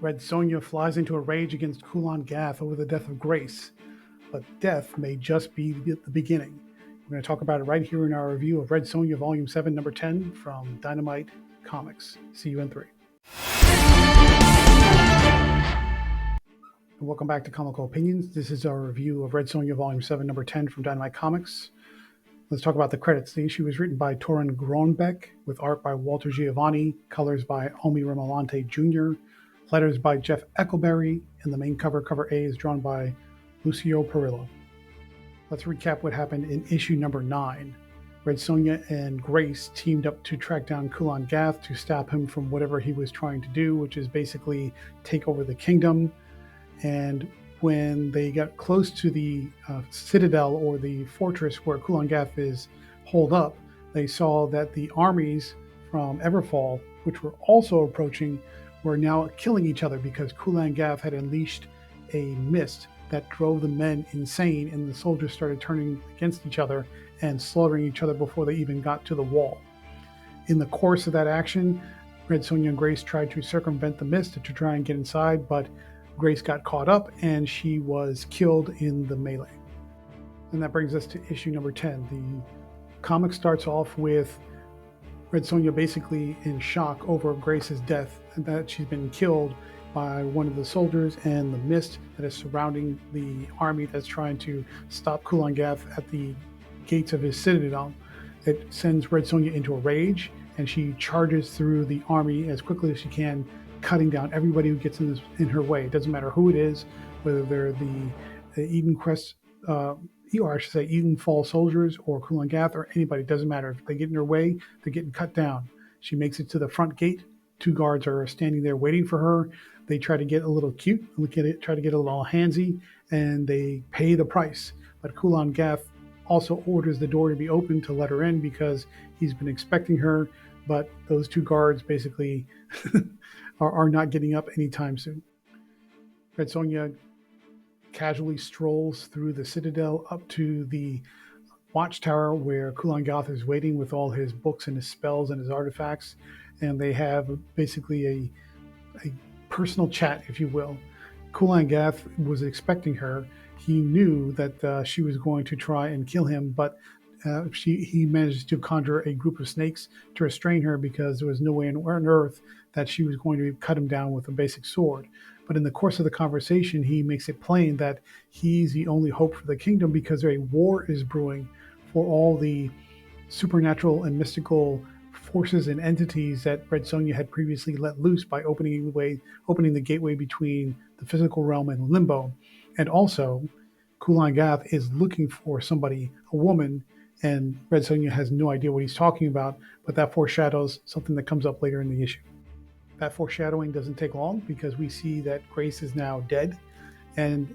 Red Sonja flies into a rage against Kulan Gath over the death of Grace, but death may just be the beginning. We're going to talk about it right here in our review of Red Sonja Volume 7, Number 10 from Dynamite Comics. See you in 3. And welcome back to Comical Opinions. This is our review of Red Sonja Volume 7, Number 10 from Dynamite Comics. Let's talk about the credits. The issue was written by Torun Grønbæk, with art by Walter Giovanni, colors by Omi Remolante Jr., letters by Jeff Eckelberry, and the main cover A, is drawn by Lucio Perillo. Let's recap what happened in issue number 9. Red Sonja and Grace teamed up to track down Kulan Gath to stop him from whatever he was trying to do, which is basically take over the kingdom. And when they got close to the citadel or the fortress where Kulan Gath is holed up, they saw that the armies from Everfall, which were also approaching, were now killing each other because Kulan Gath had unleashed a mist that drove the men insane, and the soldiers started turning against each other and slaughtering each other before they even got to the wall. In the course of that action, Red Sonja and Grace tried to circumvent the mist to try and get inside, but Grace got caught up and she was killed in the melee. And that brings us to issue number 10. The comic starts off with Red Sonja basically in shock over Grace's death, and that she's been killed by one of the soldiers and the mist that is surrounding the army that's trying to stop Kulan Gath at the gates of his citadel. It sends Red Sonja into a rage, and she charges through the army as quickly as she can, cutting down everybody who gets in her way. It doesn't matter who it is, whether they're the Eden Quest, or I should say Eden Fall soldiers or Kulan Gath or anybody. It doesn't matter. If they get in her way, they're getting cut down. She makes it to the front gate. 2 guards are standing there waiting for her. They try to get a little cute, try to get a little handsy, and they pay the price. But Kulan Gath also orders the door to be opened to let her in because he's been expecting her, but those 2 guards basically are not getting up anytime soon. Red Sonja casually strolls through the citadel up to the watchtower where Kulan Gath is waiting with all his books and his spells and his artifacts, and they have basically a personal chat, if you will. Kulan Gath was expecting her. He knew that she was going to try and kill him, but he managed to conjure a group of snakes to restrain her because there was no way on earth that she was going to cut him down with a basic sword. But in the course of the conversation, he makes it plain that he's the only hope for the kingdom because a war is brewing for all the supernatural and mystical forces and entities that Red Sonja had previously let loose by opening the gateway between the physical realm and limbo. And also, Kulan Gath is looking for somebody, a woman, and Red Sonja has no idea what he's talking about, but that foreshadows something that comes up later in the issue. That foreshadowing doesn't take long because we see that Grace is now dead, and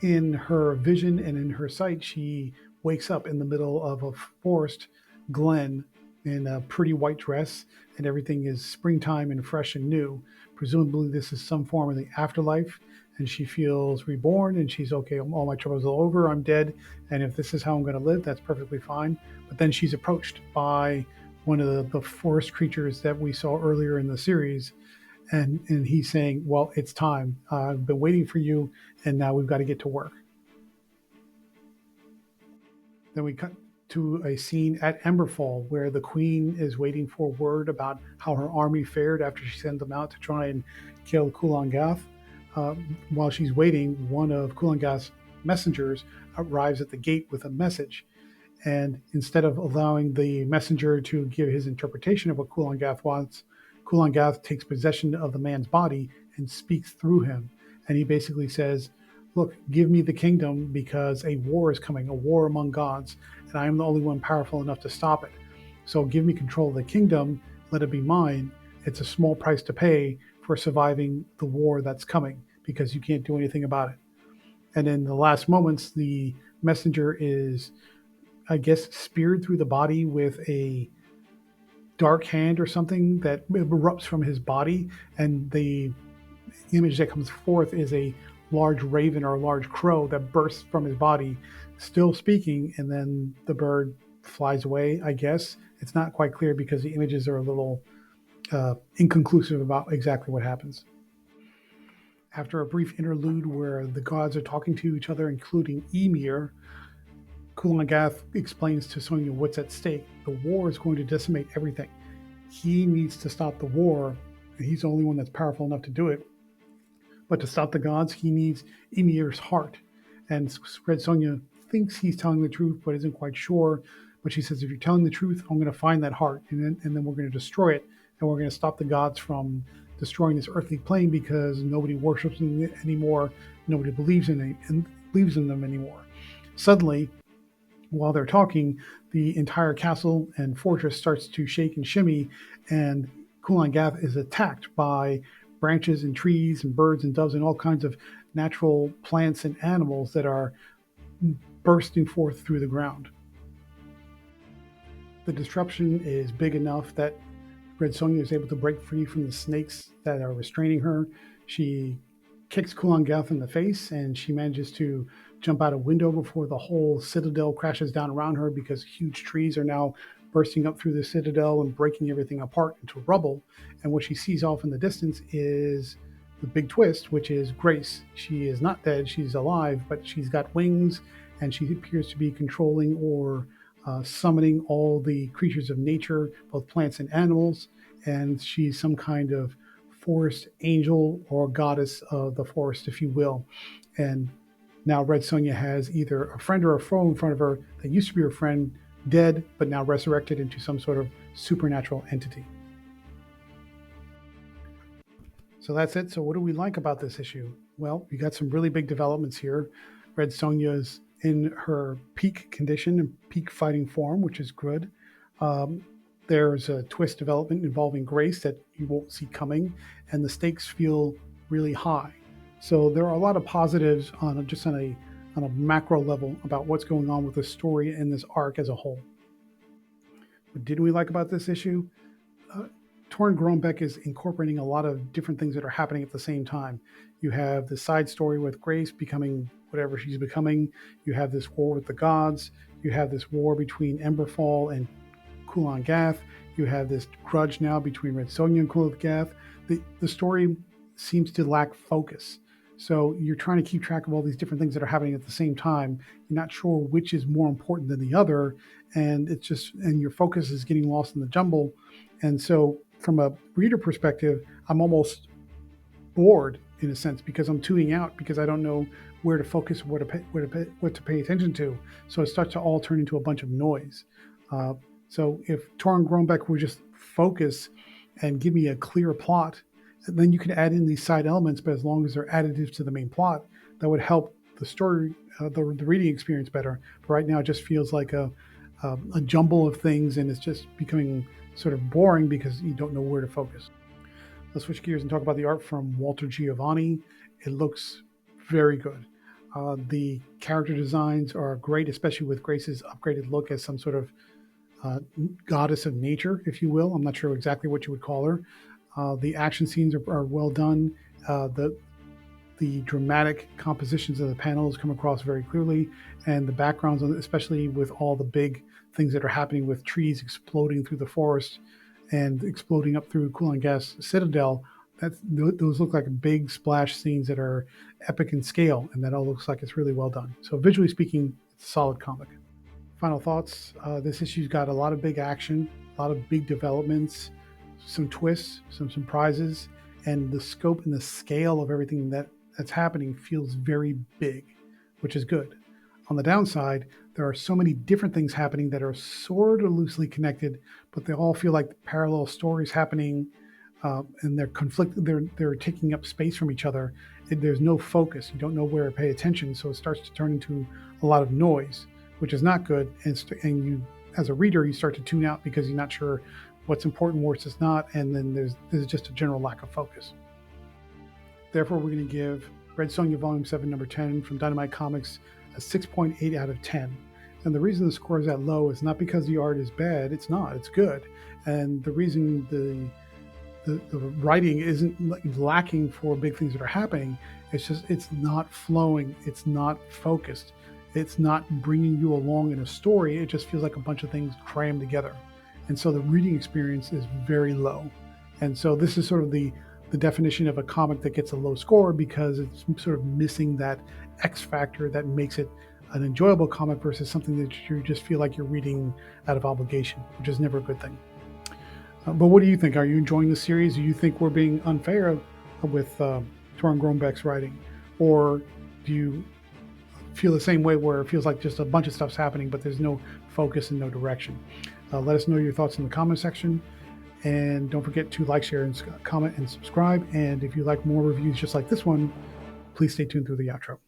in her vision and in her sight, she wakes up in the middle of a forest glen in a pretty white dress, and everything is springtime and fresh and new. Presumably this is some form of the afterlife, and she feels reborn, and she's okay, all my troubles are over, I'm dead, and if this is how I'm going to live, that's perfectly fine. But then she's approached by one of the forest creatures that we saw earlier in the series, and he's saying, well, it's time. I've been waiting for you, and now we've got to get to work. Then we cut to a scene at Emberfall where the queen is waiting for word about how her army fared after she sent them out to try and kill Kulan Gath. While she's waiting, one of Kulan Gath's messengers arrives at the gate with a message. And instead of allowing the messenger to give his interpretation of what Kulan Gath wants, Kulan Gath takes possession of the man's body and speaks through him. And he basically says, look, give me the kingdom because a war is coming, a war among gods, and I am the only one powerful enough to stop it. So give me control of the kingdom, let it be mine. It's a small price to pay for surviving the war that's coming because you can't do anything about it. And in the last moments, the messenger is, I guess, speared through the body with a dark hand or something that erupts from his body, and the image that comes forth is a large raven or a large crow that bursts from his body, still speaking, and then the bird flies away, I guess. It's not quite clear because the images are a little inconclusive about exactly what happens. After a brief interlude where the gods are talking to each other, including Ymir, Kulan Gath explains to Sonja what's at stake. The war is going to decimate everything. He needs to stop the war, and he's the only one that's powerful enough to do it. But to stop the gods, he needs Ymir's heart. And Red Sonja thinks he's telling the truth, but isn't quite sure. But she says, if you're telling the truth, I'm going to find that heart, and then we're going to destroy it, and we're going to stop the gods from destroying this earthly plane because nobody worships them anymore, nobody believes in them anymore. Suddenly, while they're talking, the entire castle and fortress starts to shake and shimmy, and Kulan Gath is attacked by branches and trees and birds and doves and all kinds of natural plants and animals that are bursting forth through the ground. The disruption is big enough that Red Sonja is able to break free from the snakes that are restraining her. She kicks Kulan Gath in the face, and she manages to jump out a window before the whole citadel crashes down around her because huge trees are now bursting up through the citadel and breaking everything apart into rubble. And what she sees off in the distance is the big twist, which is Grace. She is not dead, she's alive, but she's got wings, and she appears to be controlling or summoning all the creatures of nature, both plants and animals. And she's some kind of forest angel or goddess of the forest, if you will. And now Red Sonja has either a friend or a foe in front of her that used to be her friend, dead, but now resurrected into some sort of supernatural entity. So that's it. So what do we like about this issue? Well, we got some really big developments here. Red Sonja's in her peak condition and peak fighting form, which is good. There's a twist development involving Grace that you won't see coming, and the stakes feel really high. So there are a lot of positives on a macro level about what's going on with the story and this arc as a whole. What did we like about this issue? Torun Grønbekk is incorporating a lot of different things that are happening at the same time. You have the side story with Grace becoming whatever she's becoming. You have this war with the gods. You have this war between Emberfall and Kulan Gath. You have this grudge now between Red Sonja and Kulan Gath. The story seems to lack focus. So you're trying to keep track of all these different things that are happening at the same time. You're not sure which is more important than the other, and your focus is getting lost in the jumble. And so from a reader perspective, I'm almost bored in a sense because I'm tuning out because I don't know where to focus, what to pay attention to. So it starts to all turn into a bunch of noise. So if Torun Grønbekk would just focus and give me a clear plot, then you can add in these side elements, but as long as they're additive to the main plot, that would help the story, the reading experience better. But right now it just feels like a jumble of things, and it's just becoming sort of boring because you don't know where to focus. Let's switch gears and talk about the art from Walter Giovanni. It looks very good. The character designs are great, especially with Grace's upgraded look as some sort of goddess of nature, if you will. I'm not sure exactly what you would call her. The action scenes are well done. The dramatic compositions of the panels come across very clearly, and the backgrounds, especially with all the big things that are happening with trees exploding through the forest and exploding up through Kulan Gath's citadel, those look like big splash scenes that are epic in scale, and that all looks like it's really well done. So visually speaking, it's a solid comic. Final thoughts. This issue's got a lot of big action, a lot of big developments, some twists, some surprises, and the scope and the scale of everything that's happening feels very big, which is good. On the downside, there are so many different things happening that are sort of loosely connected, but they all feel like parallel stories happening, and they're taking up space from each other. There's no focus. You don't know where to pay attention, so it starts to turn into a lot of noise, which is not good. And you, as a reader, you start to tune out because you're not sure what's important, what's not, and then there's just a general lack of focus. Therefore, we're going to give Red Sonja Volume 7, Number 10 from Dynamite Comics a 6.8 out of 10. And the reason the score is that low is not because the art is bad. It's not. It's good. And the reason the writing isn't lacking for big things that are happening, it's not flowing. It's not focused. It's not bringing you along in a story. It just feels like a bunch of things crammed together. And so the reading experience is very low. And so this is sort of the the definition of a comic that gets a low score because it's sort of missing that X factor that makes it an enjoyable comic versus something that you just feel like you're reading out of obligation, which is never a good thing. But what do you think? Are you enjoying the series? Do you think we're being unfair with Torin Grönbeck's writing? Or do you feel the same way where it feels like just a bunch of stuff's happening, but there's no focus and no direction? Let us know your thoughts in the comment section. And don't forget to like, share, and comment and subscribe. And if you like more reviews just like this one, please stay tuned through the outro.